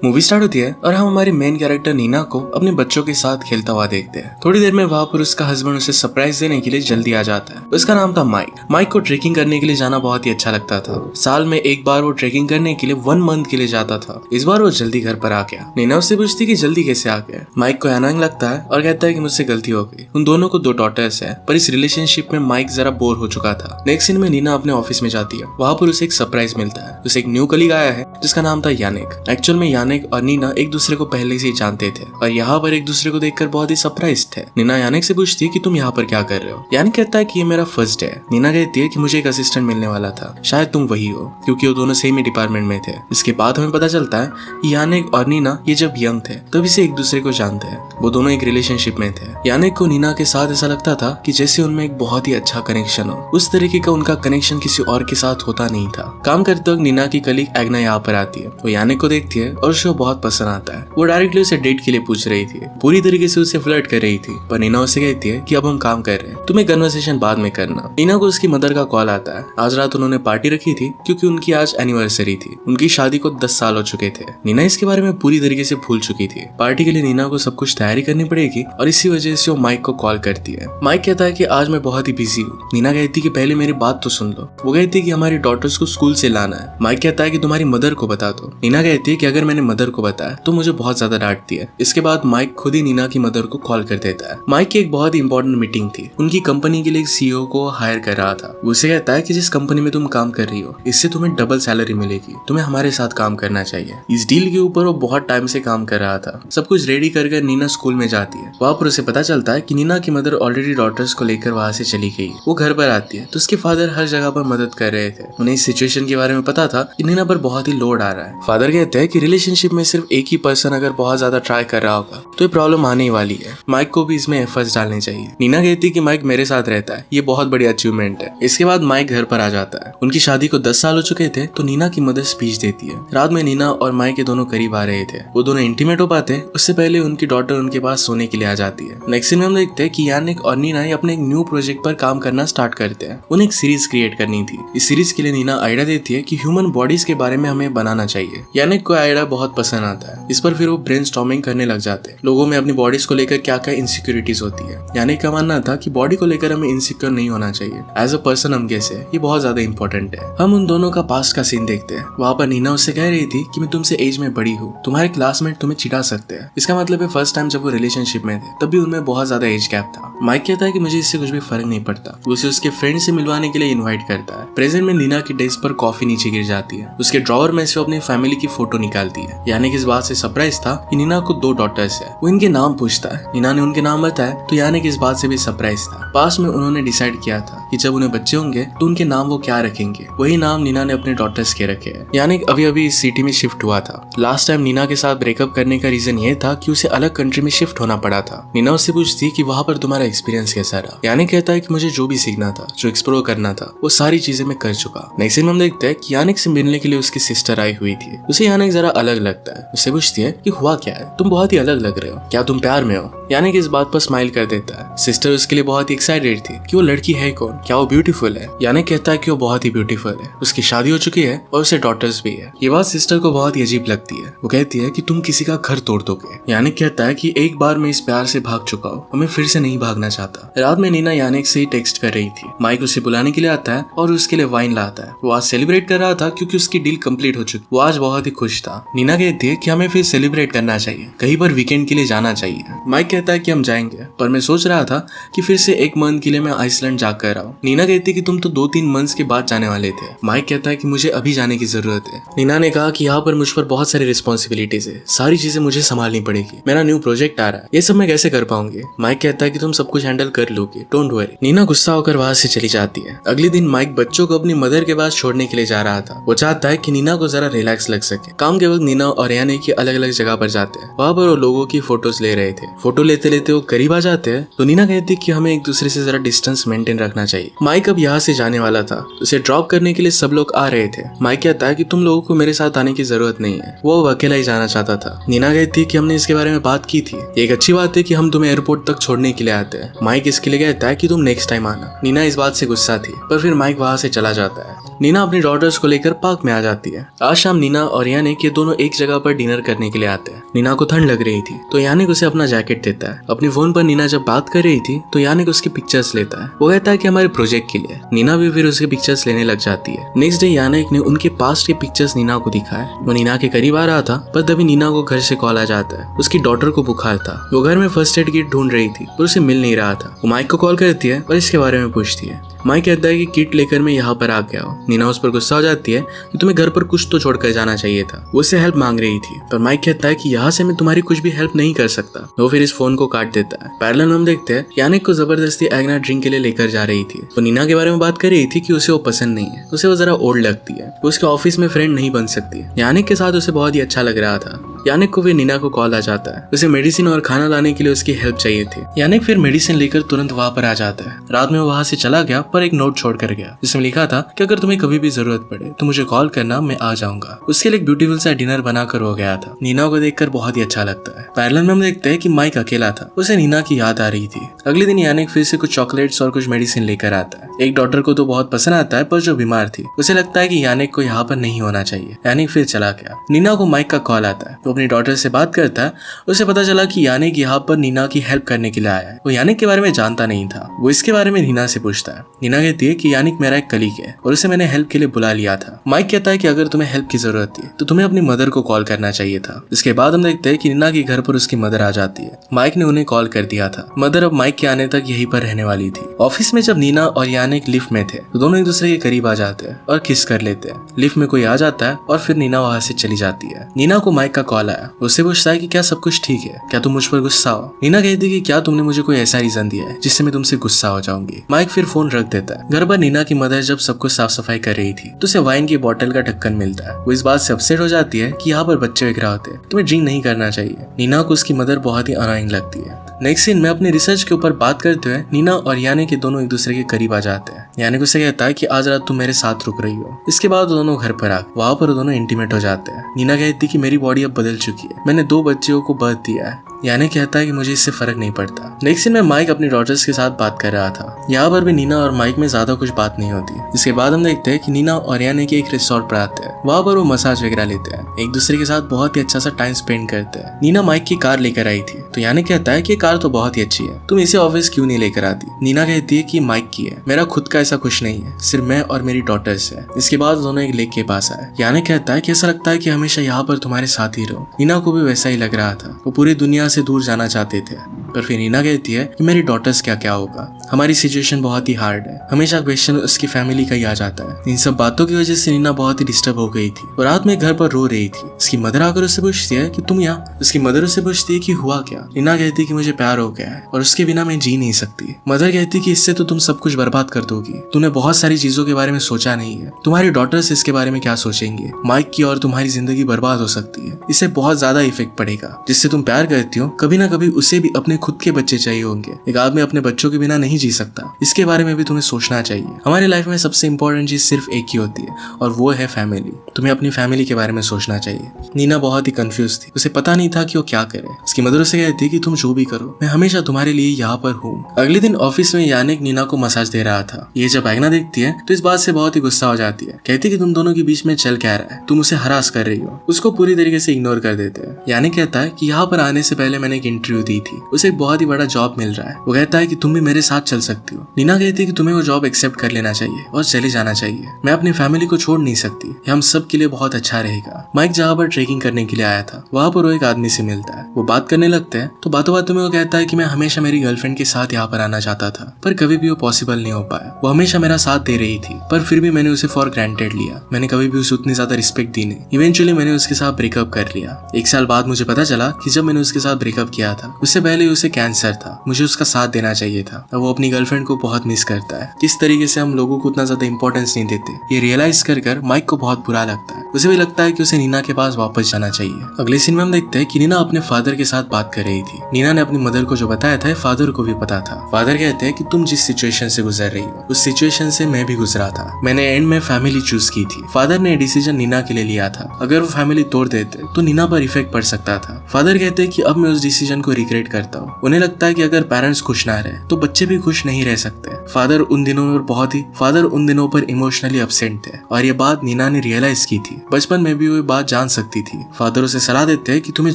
Movie start होती है और हम हमारी मेन कैरेक्टर नीना को अपने बच्चों के साथ खेलता हुआ देखते हैं। थोड़ी देर में वहाँ पर उसका हस्बैंड उसे सरप्राइज देने के लिए जल्दी आ जाता है। उसका नाम था माइक। माइक को ट्रेकिंग करने के लिए जाना बहुत ही अच्छा लगता था। साल में एक बार वो ट्रेकिंग करने के लिए 1 मंथ के लिए जाता था। इस बार वो जल्दी घर पर आ गया। नीना उससे पूछती कि जल्दी कैसे आ गया। माइक को अनोइंग लगता है और कहता है कि मुझसे गलती हो गई। उन दोनों को 2 डॉटर्स है, पर इस रिलेशनशिप में माइक जरा बोर हो चुका था। नेक्स्ट सीन में नीना अपने ऑफिस में जाती है। वहाँ पर उसे एक सरप्राइज मिलता है। उसे एक न्यू कलीग आया है जिसका नाम था यानिक। एक्चुअल में यानिक और नीना एक दूसरे को पहले से ही जानते थे और यहाँ पर एक दूसरे को देखकर बहुत ही सरप्राइज थे। नीना यानिक से पूछती है कि तुम यहाँ पर क्या कर रहे हो। यानिक कहता है कि ये मेरा फर्स्ट डे है। नीना कहती है कि मुझे एक असिस्टेंट मिलने वाला था, शायद तुम वही हो, क्योंकि वो दोनों सेम ही डिपार्टमेंट में थे। इसके बाद हमें पता चलता है कि यानिक और नीना ये जब यंग थे तभी से एक दूसरे को जानते हैं। वो दोनों एक रिलेशनशिप में थे। यानिक को नीना के साथ ऐसा लगता था कि जैसे उनमें एक बहुत ही अच्छा कनेक्शन हो। उस तरीके का उनका कनेक्शन किसी और के साथ होता नहीं था। काम करते वक्त नीना की कलीग एग्ना यहाँ पर आती है। वो यानिक को देखती है और उसे बहुत पसंद आता है। वो डायरेक्टली उसे डेट के लिए पूछ रही थी, पूरी तरीके से उसे फ्लर्ट कर रही थी, पर नीना उसे कहती है कि अब हम काम कर रहे हैं, तुम्हें कन्वर्सेशन बाद में करना। नीना को उसकी मदर का कॉल आता है। आज रात उन्होंने पार्टी रखी थी क्योंकि उनकी आज एनिवर्सरी थी। उनकी शादी को 10 साल हो चुके थे। नीना इसके बारे में पूरी तरीके से भूल चुकी थी। पार्टी के लिए नीना को सब कुछ तैयारी करनी पड़ेगी और इसी वजह से वो माइक को कॉल करती है। माइक कहता है कि आज मैं बहुत ही बिजी हूँ। नीना कहती है कि पहले मेरी बात तो सुन लो। वो कहती है कि हमारी डॉटर्स को स्कूल से लाना है। माइक कहता है कि तुम्हारी मदर को बता दो। नीना कहती है कि अगर मैंने मदर को बताया तो मुझे बहुत ज्यादा डांटती है। इसके बाद माइक खुद ही नीना की मदर को कॉल कर देता है। माइक की एक बहुत ही इंपॉर्टेंट मीटिंग थी। उनकी कंपनी के लिए एक सीईओ को हायर कर रहा था। वो उसे कहता है कि जिस कंपनी में तुम काम कर रही हो इससे तुम्हें डबल सैलरी मिलेगी, तुम्हें हमारे साथ काम करना चाहिए। इस डील के ऊपर वो बहुत टाइम से काम कर रहा था। सब कुछ रेडी कर नीना स्कूल में जाती है। वहाँ पर उसे पता चलता है कि नीना की मदर ऑलरेडी डॉटर्स को लेकर वहाँ से चली गई। वो घर पर आती है तो उसके फादर हर जगह पर मदद कर रहे थे। उन्हें इस सिचुएशन के बारे में पता था कि नीना पर बहुत ही लोड आ रहा है। फादर कहते हैं कि रिलेशनशिप में सिर्फ एक ही पर्सन अगर बहुत ज्यादा ट्राई कर रहा होगा तो ये प्रॉब्लम आने वाली है। माइक को भी इसमें एफर्ट्स डालने चाहिए। नीना कहती है कि माइक मेरे साथ रहता है, ये बहुत बड़ी अचीवमेंट है। इसके बाद माइक घर पर आ जाता है। उनकी शादी को 10 साल हो चुके थे तो नीना की मदर स्पीच देती है। रात में नीना और माइक के दोनों करीब आ रहे थे। वो दोनों इंटीमेट हो पाते हैं उससे पहले उनकी डॉटर उनके पास सोने के लिए आ जाती है। नेक्स्ट सीन में हम देखते हैं कि यानिक और नीना अपने एक न्यू प्रोजेक्ट पर काम करना स्टार्ट करते हैं। उन्हें एक सीरीज क्रिएट करनी थी। इस सीरीज के लिए नीना आइडिया देती है कि ह्यूमन बॉडीज के बारे में हमें बनाना चाहिए। यानिक को आइडिया बहुत पसंद आता है। इस पर फिर वो ब्रेनस्टॉर्मिंग करने लग जाते हैं। लोगों में अपनी बॉडीज को लेकर क्या क्या इनसिक्योरिटीज होती है। यानिक का मानना था कि बॉडी को लेकर हमें इनसिक्योर नहीं होना चाहिए। एज अ पर्सन हम कैसे, ये बहुत ज्यादा इंपॉर्टेंट है। हम उन दोनों का पास्ट का सीन देखते हैं। वहाँ पर नीना उससे कह रही थी कि मैं तुमसे एज में बड़ी हूँ, तुम्हारे क्लासमेट तुम्हें चिढ़ा सकते हैं। इसका मतलब है फर्स्ट टाइम जब वो रिलेशनशिप में थे तब भी उनमें बहुत ज्यादा एज गैप था। माइक कहता है कि मुझे इससे कुछ भी फर्क नहीं पड़ता। वो उसे उसके फ्रेंड से मिलवाने के लिए इन्वाइट करता है। प्रेजेंट में नीना की डेस्क पर कॉफी नीचे गिर जाती है। उसके ड्रॉवर में से वो अपनी फैमिली की फोटो निकालती है। यानिक इस बात से सरप्राइज था कि नीना को 2 डॉटर्स है। वो इनके नाम पूछता है। नीना ने उनके नाम बताया तो यानिक इस बात से भी सरप्राइज था। पास में उन्होंने डिसाइड किया था कि जब उन्हें बच्चे होंगे तो उनके नाम वो क्या रखेंगे। वही नाम नीना ने अपने डॉटर्स के रखे हैं। यानिक अभी अभी इस सिटी में शिफ्ट हुआ था। लास्ट टाइम नीना के साथ ब्रेकअप करने का रीजन ये था कि उसे अलग कंट्री में शिफ्ट होना पड़ा था। नीना उससे पूछती कि वहाँ पर तुम्हारा एक्सपीरियंस कैसा रहा। यानिक कहता है कि मुझे जो भी सीखना था, जो एक्सप्लोर करना था, वो सारी चीजें मैं कर चुका। नेक्स्ट सीन में हम देखते हैं कि यानिक से मिलने के लिए उसकी सिस्टर आई हुई थी। उसे यानिक जरा अलग लगता है। उससे पूछती है कि हुआ क्या है, तुम बहुत ही अलग लग रहे हो, क्या तुम प्यार में हो। यानिक इस बात पर स्माइल कर देता है। सिस्टर उसके लिए बहुत ही एक्साइटेड थी कि वो लड़की है कौन, क्या वो ब्यूटीफुल है। यानिक कहता है कि वो बहुत ही ब्यूटीफुल है, उसकी शादी हो चुकी है और उसे डॉटर्स भी है। ये बात सिस्टर को बहुत ही अजीब लगती है। वो कहती है कि तुम किसी का घर तोड़ दोगे। यानिक कहता है कि एक बार मैं इस प्यार से भाग चुका हूँ और मैं फिर से नहीं भागना चाहता। रात में नीना यानिक से ही टेक्स्ट कर रही थी। माइक उसे बुलाने के लिए आता है और उसके लिए वाइन लाता है। वो आज सेलिब्रेट कर रहा था क्योंकि उसकी डील कंप्लीट हो चुकी। वो आज बहुत ही खुश था। नीना कहती है कि हमें फिर सेलिब्रेट करना चाहिए, कहीं पर वीकेंड के लिए जाना चाहिए। माइक कहता है कि हम जाएंगे, पर मैं सोच रहा था कि फिर से 1 मंथ के लिए मैं आइसलैंड जाकर आऊँ। नीना कहती है कि तुम तो 2-3 मंथ्स के बाद जाने वाले थे। माइक कहता है कि मुझे अभी जाने की जरूरत है। नीना ने कहा कि यहाँ पर मुझ पर बहुत सारी रिस्पॉन्सिबिलिटीज है, सारी चीजें मुझे संभालनी पड़ेगी, मेरा न्यू प्रोजेक्ट आ रहा है, ये सब मैं कैसे कर पाऊंगी। माइक कहता है कि तुम सब कुछ हैंडल कर लोगे, डोंट वरी। नीना गुस्सा होकर वहां से चली जाती है। अगले दिन माइक बच्चों को अपनी मदर के पास छोड़ने के लिए जा रहा था। वो चाहता है कि नीना को जरा रिलैक्स लग सके। काम के वक्त नीना और यानिक की अलग अलग जगह पर जाते हैं। वहाँ पर वो लोगों की फोटोज ले रहे थे। फोटो लेते लेते वो करीब आ जाते हैं तो नीना कहती है कि हमें एक दूसरे से जरा डिस्टेंस मेंटेन रखना चाहिए। माइक अब यहाँ से जाने वाला था। उसे ड्रॉप करने के लिए सब लोग आ रहे थे। माइक कहता है कि तुम लोगों को मेरे साथ आने की जरूरत नहीं है, वो अकेला ही जाना चाहता था। नीना कहती है कि हमने इसके बारे में बात की थी, एक अच्छी बात है कि हम तुम्हें एयरपोर्ट तक छोड़ने के लिए आते हैं। माइक इसके लिए कहता है कि तुम नेक्स्ट टाइम आना। नीना इस बात से गुस्सा थी, पर फिर माइक वहां से चला जाता है। नीना अपनी डॉटर्स को लेकर पार्क में आ जाती है। आज शाम नीना और यानिक ये दोनों एक जगह पर डिनर करने के लिए आते हैं। नीना को ठंड लग रही थी तो यानिक उसे अपना जैकेट देता है। अपनी फोन पर नीना जब बात कर रही थी तो यानिक उसकी पिक्चर्स लेता है। वो कहता है कि हमारे प्रोजेक्ट के लिए। नीना भी फिर उसके पिक्चर्स लेने लग जाती है। नेक्स्ट डे यानिक ने उनके पास्ट के पिक्चर्स नीना को दिखाए। वो नीना के करीब आ रहा था पर तभी नीना को घर से कॉल आ जाता है। उसकी डॉटर को बुखार था। वो घर में फर्स्ट एड किट ढूंढ रही थी पर उसे मिल नहीं रहा था। वो माइक को कॉल करती है और इसके बारे में पूछती है। माइक कहता है कि किट लेकर मैं यहाँ पर आ गया हूँ। नीना उस पर गुस्सा हो जाती है कि तुम्हें घर पर कुछ तो छोड़कर जाना चाहिए था। वो उससे हेल्प मांग रही थी पर माइक कहता है कि यहाँ से मैं तुम्हारी कुछ भी हेल्प नहीं कर सकता। वो फिर इस फोन को काट देता है। पैरेलल में हम देखते हैं यानिक को जबरदस्ती एग्ना ड्रिंक के लिए लेकर जा रही थी। वो नीना के बारे में बात कर रही थी कि उसे वो पसंद नहीं है, उसे वो जरा ओल्ड लगती है, वो उसके ऑफिस में फ्रेंड नहीं बन सकती। यानिक के साथ उसे बहुत ही अच्छा लग रहा था। यानिक को फिर नीना को कॉल आ जाता है। उसे मेडिसिन और खाना लाने के लिए उसकी हेल्प चाहिए थी। यानिक फिर मेडिसिन लेकर तुरंत वहाँ पर आ जाता है। रात में वो वहाँ से चला गया पर एक नोट छोड़कर गया जिसमें लिखा था कि अगर तुम्हें कभी भी जरूरत पड़े तो मुझे कॉल करना, मैं आ जाऊंगा। उसके लिए एक ब्यूटीफुल सा डिनर बनाकर हो गया था। नीना को देखकर बहुत ही अच्छा लगता है। पैरेलल में हम देखते हैं कि माइक अकेला था। उसे नीना की याद आ रही थी। अगले दिन यानिक फिर से कुछ चॉकलेट्स और कुछ मेडिसिन लेकर आता है। एक डॉक्टर को तो बहुत पसंद आता है पर जो बीमार थी उसे लगता है कि यानिक को यहाँ पर नहीं होना चाहिए। यानिक फिर चला गया। नीना को माइक का कॉल आता है। वो अपनी डॉटर से बात करता है। उसे पता चला कि यानिक यहाँ पर नीना की हेल्प करने के लिए आया है। वो यानिक के बारे में जानता नहीं था। वो इसके बारे में नीना से पूछता है। नीना कहती है कि यानिक मेरा एक कलीग है और उसे मैंने हेल्प के लिए बुला लिया था। माइक कहता है कि अगर तुम्हें हेल्प की जरूरत थी तो तुम्हें अपनी मदर को कॉल करना चाहिए था। इसके बाद हम देखते हैं कि नीना के घर पर उसकी मदर आ जाती है। माइक ने उन्हें कॉल कर दिया था। मदर अब माइक के आने तक यहीं पर रहने वाली थी। ऑफिस में जब नीना और यानिक लिफ्ट में थे तो दोनों एक दूसरे के करीब आ जाते हैं और किस कर लेते हैं। लिफ्ट में कोई आ जाता है और फिर नीना वहां से चली जाती है। नीना को माइक का कॉल आया। उससे पूछता है कि क्या सब कुछ ठीक है, क्या तुम मुझ पर गुस्सा हो। नीना कहती है कि क्या तुमने मुझे कोई ऐसा रीजन दिया है जिससे मैं तुमसे गुस्सा हो जाऊंगी। माइक फिर फोन रख देता है। घर पर नीना की मदर जब सब कुछ साफ सफाई कर रही थी तो उसे वाइन की बोतल का ढक्कन मिलता है। वो इस बात से अपसेट हो जाती है कि यहाँ पर बच्चे वगैरह होते हैं, तुम्हें ड्रिंक नहीं करना चाहिए। नीना को उसकी मदर बहुत ही अनोइंग लगती है। नेक्स्ट सीन में अपनी रिसर्च के ऊपर बात करते हुए नीना और यानिक के दोनों एक दूसरे के करीब आ जाते हैं। यानिक उसे कहता है कि आज रात तुम मेरे साथ रुक रही हो। इसके बाद दोनों घर पर आ वहाँ पर दोनों इंटीमेट हो जाते हैं। नीना कहती है कि मेरी बॉडी अब बदल चुकी है, मैंने 2 बच्चों को बर्थ दिया है। यानिक कहता है कि मुझे इससे फर्क नहीं पड़ता। नेक्स्ट सीन में माइक अपनी डॉटर्स के साथ बात कर रहा था। यहाँ पर भी नीना और माइक में ज्यादा कुछ बात नहीं होती। इसके बाद हम देखते हैं कि नीना और यानिक एक रिसोर्ट पर आते हैं। वहाँ पर वो मसाज वगैरह लेते हैं, एक दूसरे के साथ बहुत ही अच्छा सा टाइम स्पेंड करते हैं। नीना माइक की कार लेकर आई थी तो यानिक कहता है कि कार तो बहुत ही अच्छी है, तुम इसे ऑफिस क्यों नहीं लेकर आती। नीना कहती है कि माइक की है, मेरा खुद का ऐसा कुछ नहीं है, सिर्फ मैं और मेरी डॉटर्स है। इसके बाद दोनों एक लेक के पास आए। यानिक कहता है कि ऐसा लगता है कि हमेशा यहाँ पर तुम्हारे साथ ही रहो। नीना को भी वैसा ही लग रहा था। वो पूरी दुनिया से दूर जाना चाहते थे। पर फिर नीना कहती है कि मेरी डॉटर्स क्या होगा, हमारी सिचुएशन बहुत ही हार्ड है। हमेशा क्वेश्चन उसकी फैमिली का ही आ जाता है। इन सब बातों की वजह से नीना बहुत ही डिस्टर्ब हो गई थी और रात में घर पर रो रही थी। उसकी मदर आकर उससे पूछती है कि तुम यहाँ। उसकी मदर उससे पूछती है कि हुआ क्या। नीना कहती है कि मुझे प्यार हो गया है और उसके बिना मैं जी नहीं सकती। मदर कहती है कि इससे तो तुम सब कुछ बर्बाद कर दोगी, तूने बहुत सारी चीजों के बारे में सोचा नहीं है, तुम्हारी डॉटर्स इसके बारे में क्या सोचेंगे। माइक की और तुम्हारी जिंदगी बर्बाद हो सकती है, इससे बहुत ज्यादा इफेक्ट पड़ेगा। जिससे तुम प्यार करती हो कभी ना कभी उसे भी अपने खुद के बच्चे चाहिए होंगे। एक आदमी अपने बच्चों के बिना नहीं जी सकता, इसके बारे में भी तुम्हें सोचना चाहिए। हमारी लाइफ में सबसे इंपॉर्टेंट चीज सिर्फ एक ही होती है और वो है फैमिली। तुम्हें अपनी फैमिली के बारे में सोचना चाहिए। नीना बहुत ही कंफ्यूज थी, उसे पता नहीं था कि वो क्या करे। उसकी मदर उसे कहती कि तुम जो भी करो मैं हमेशा तुम्हारे लिए यहाँ पर हूँ। अगले दिन ऑफिस में यानिक नीना को मसाज दे रहा था। ये जब एग्ना देखती है तो इस बात से बहुत ही गुस्सा हो जाती है। कहती कि तुम दोनों के बीच में चल क्या रहा है, तुम उसे हरास कर रही हो। उसको पूरी तरीके से इग्नोर कर देते हैं। यानिक कहता है कि यहाँ पर आने से पहले मैंने एक इंटरव्यू दी थी, उसे एक बहुत ही बड़ा जॉब मिल रहा है। वो कहता है कि तुम भी मेरे साथ चल सकती हो। नीना कहती है कि तुम्हें वो जॉब एक्सेप्ट कर लेना चाहिए और चले जाना चाहिए। मैं अपनी फैमिली को छोड़ नहीं सकती, हम सब के लिए बहुत अच्छा रहेगा। माइक जहाँ पर ट्रेकिंग करने के लिए आया था वहाँ पर वो एक आदमी से मिलता है। वो बात करने लगते हैं तो बातों बातों में वो कहता है कि मैं हमेशा मेरी गर्लफ्रेंड के साथ यहाँ पर आना चाहता था पर कभी भी वो पॉसिबल नहीं हो पाया। वो हमेशा मेरा साथ दे रही थी पर फिर भी मैंने उसे फॉर ग्रांटेड लिया। मैंने कभी भी उसे उतनी ज्यादा रिस्पेक्ट दी नहीं। इवेंचुअली मैंने उसके साथ ब्रेकअप कर लिया। 1 साल बाद मुझे पता चला कि जब मैंने उसके साथ ब्रेकअप किया था उससे पहले उसे कैंसर था। मुझे उसका साथ देना चाहिए था। अब वो अपनी गर्लफ्रेंड को बहुत मिस करता है। किस तरीके से हम लोगों को उतना ज्यादा इंपॉर्टेंस नहीं देते, ये रियलाइज कर माइक को बहुत बुरा लगता है। उसे भी लगता है कि उसे नीना के पास वापस जाना चाहिए। अगले सीन में हम देखते हैं कि नीना अपने फादर के साथ बात कर रही थी। नीना ने अपनी मदर को जो बताया था फादर को भी पता था। फादर कहते हैं कि तुम जिस सिचुएशन से गुजर रही हो उस सिचुएशन से मैं भी गुजरा था। मैंने एंड में फैमिली चूज की थी। फादर ने डिसीजन नीना के लिए लिया था। अगर वो फैमिली तोड़ देते तो नीना पर इफेक्ट पड़ सकता था। फादर कहते हैं कि अब मैं उस डिसीजन को रिग्रेट करता हूँ उन्हें लगता है कि अगर पेरेंट्स खुश ना रहे तो बच्चे भी खुश नहीं रह सकते। फादर उन दिनों पर इमोशनली अपसेंट थे और ये बात नीना ने रियलाइज की थी। बचपन में भी वो बात जान सकती थी। फादर उसे सलाह देते हैं कि तुम्हें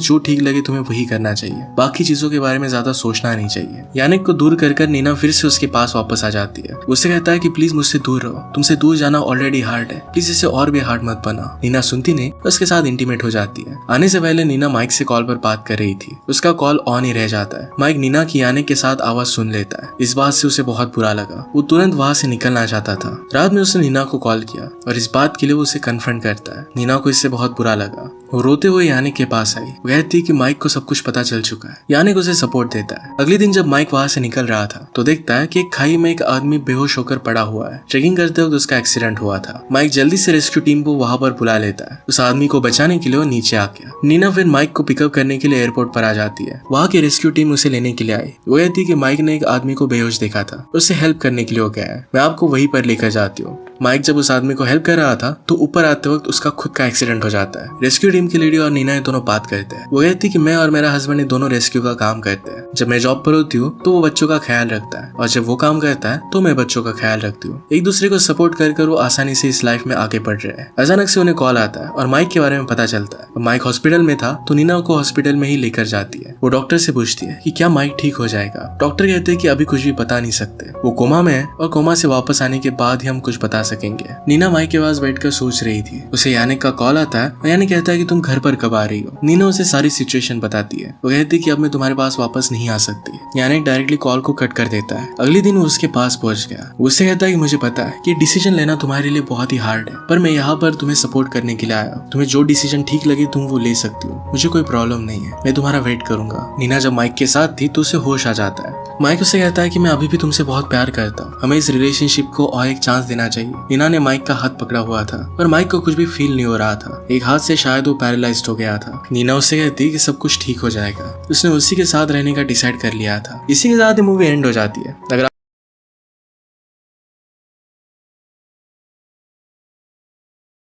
जो ठीक लगे तुम्हें वही करना चाहिए, बाकी चीजों के बारे में ज्यादा सोचना नहीं चाहिए। यानिक को दूर कर नीना फिर से उसके पास वापस आ जाती है। उससे कहता है कि प्लीज मुझसे दूर रहो, तुमसे दूर जाना ऑलरेडी हार्ड है, प्लीज इसे और भी हार्ड मत बना। नीना सुनती नहीं, उसके साथ इंटीमेट हो जाती है। आने से पहले नीना माइक से कॉल पर बात कर रही थी। उसका कॉल ऑन ही रह जाता है। माइक नीना की यानिक के साथ आवाज सुन लेता है। इस बात से उसे बहुत बुरा लगा। वो तुरंत वहां से निकलना चाहता था। रात में उसने नीना को कॉल किया और इस बात के लिए वो उसे कन्फ्रंट करता है। नीना को इससे बहुत बुरा लगा। वो रोते हुए यानिक के पास आई। वो कहती कि माइक को सब कुछ पता चल चुका है। यानिक उसे सपोर्ट देता है। अगले दिन जब माइक वहां से निकल रहा था तो देखता है कि एक खाई में एक आदमी बेहोश होकर पड़ा हुआ है। ट्रेकिंग करते वक्त उसका एक्सीडेंट हुआ था। माइक जल्दी से रेस्क्यू टीम को वहां पर बुला लेता है। उस आदमी को बचाने के लिए वो नीचे आ गया। नीना फिर माइक को पिकअप करने के लिए एयरपोर्ट पर आ जाती है। वहां की रेस्क्यू टीम उसे लेने के लिए आई। वो कहती है कि माइक ने एक आदमी को बेहोश देखा था, उससे हेल्प करने के लिए वो गया है, मैं आपको वहीं पर लेकर जाती हूँ। माइक जब उस आदमी को हेल्प कर रहा था तो ऊपर आते वक्त उसका खुद का एक्सीडेंट हो जाता है। रेस्क्यू टीम की लेडी और नीना दोनों बात करते हैं। वो कहती कि मैं और मेरा हस्बैंड दोनों रेस्क्यू का काम करते हैं। जब मैं जॉब पर होती हूँ तो वो बच्चों का ख्याल रखता है और जब वो काम करता है तो मैं बच्चों का ख्याल रखती हूँ। एक दूसरे को सपोर्ट कर वो आसानी से इस लाइफ में आगे बढ़ रहे हैं। अचानक से उन्हें कॉल आता है और माइक के बारे में पता चलता है। माइक हॉस्पिटल में था तो नीना को हॉस्पिटल में ही लेकर जाती है। वो डॉक्टर से पूछती है कि क्या माइक ठीक हो जाएगा। डॉक्टर कहते हैं कि अभी कुछ भी बता नहीं सकते, वो कोमा में है और कोमा से वापस आने के बाद ही हम कुछ बता सकेंगे। नीना माइक के पास बैठकर सोच रही थी। उसे यानिक का कॉल आता है और यानिक कहता है कि तुम घर पर कब आ रही हो। नीना उसे सारी सिचुएशन बताती है। वो कहती है कि अब मैं तुम्हारे पास वापस नहीं आ सकती। यानिक डायरेक्टली कॉल को कट कर देता है। अगले दिन वो उसके पास पहुंच गया। उससे कहता है कि मुझे पता है कि डिसीजन लेना तुम्हारे लिए बहुत ही हार्ड है, पर मैं यहाँ पर तुम्हें सपोर्ट करने के लिए आया हूँ। तुम्हें जो डिसीजन ठीक लगे तुम वो ले सकती हो, मुझे कोई प्रॉब्लम नहीं है, मैं तुम्हारा वेट करूंगा। नीना जब माइक के साथ थी तो उसे होश आ जाता है। माइक उसे कहता है कि मैं अभी भी तुमसे बहुत प्यार करता हूँ, हमें इस रिलेशनशिप को और एक चांस देना चाहिए। नीना ने माइक का हाथ पकड़ा हुआ था पर माइक को कुछ भी फील नहीं हो रहा था। एक हाथ से शायद वो पैरालाइज्ड हो गया था। नीना उससे कहती कि सब कुछ ठीक हो जाएगा। उसने उसी के साथ रहने का डिसाइड कर लिया था। इसी के साथ मूवी एंड हो जाती है। अगर